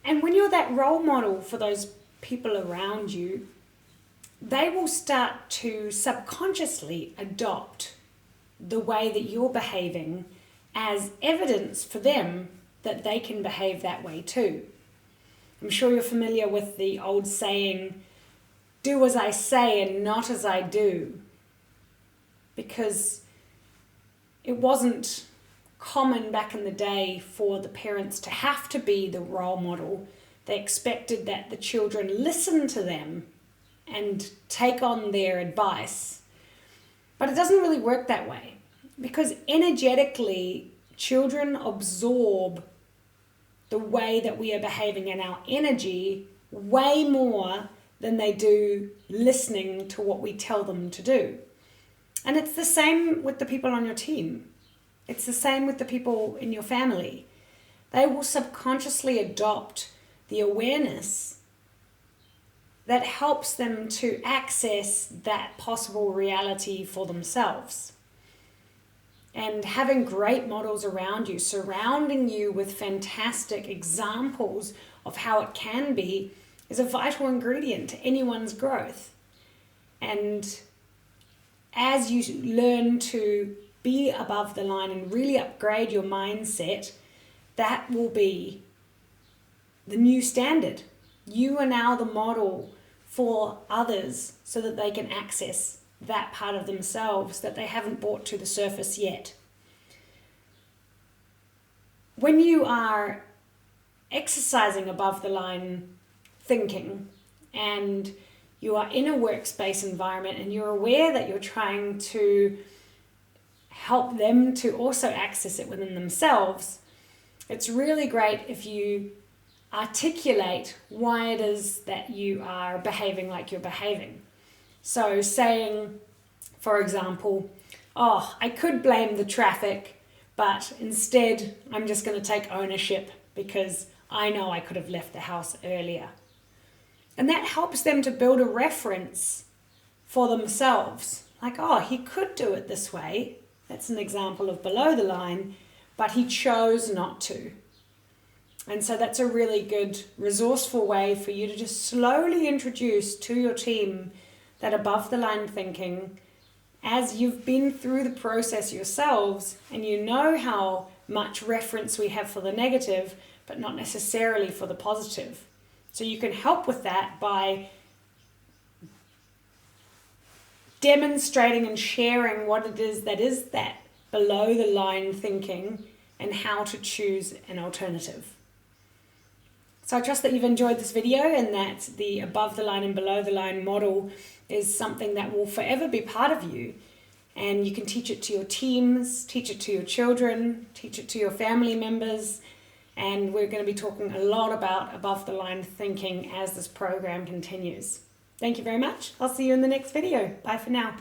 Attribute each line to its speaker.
Speaker 1: And when you're that role model for those people around you, they will start to subconsciously adopt the way that you're behaving as evidence for them that they can behave that way too. I'm sure you're familiar with the old saying, do as I say and not as I do, because it wasn't common back in the day for the parents to have to be the role model. They expected that the children listen to them and take on their advice. But it doesn't really work that way, because energetically, children absorb the way that we are behaving in our energy way more than they do listening to what we tell them to do. And it's the same with the people on your team. It's the same with the people in your family. They will subconsciously adopt the awareness that helps them to access that possible reality for themselves. And having great models around you, surrounding you with fantastic examples of how it can be, is a vital ingredient to anyone's growth. And as you learn to be above the line and really upgrade your mindset, that will be the new standard. You are now the model for others so that they can access that part of themselves that they haven't brought to the surface yet. When you are exercising above the line thinking and you are in a workspace environment and you're aware that you're trying to help them to also access it within themselves, it's really great if you articulate why it is that you are behaving like you're behaving. So saying, for example, I could blame the traffic, but instead I'm just going to take ownership because I know I could have left the house earlier. And that helps them to build a reference for themselves. Like, he could do it this way. That's an example of below the line, but he chose not to. And so that's a really good, resourceful way for you to just slowly introduce to your team that above the line thinking as you've been through the process yourselves, and you know how much reference we have for the negative, but not necessarily for the positive. So you can help with that by demonstrating and sharing what it is that below the line thinking and how to choose an alternative. So I trust that you've enjoyed this video and that the above the line and below the line model is something that will forever be part of you. And you can teach it to your teams, teach it to your children, teach it to your family members. And we're going to be talking a lot about above the line thinking as this program continues. Thank you very much. I'll see you in the next video. Bye for now.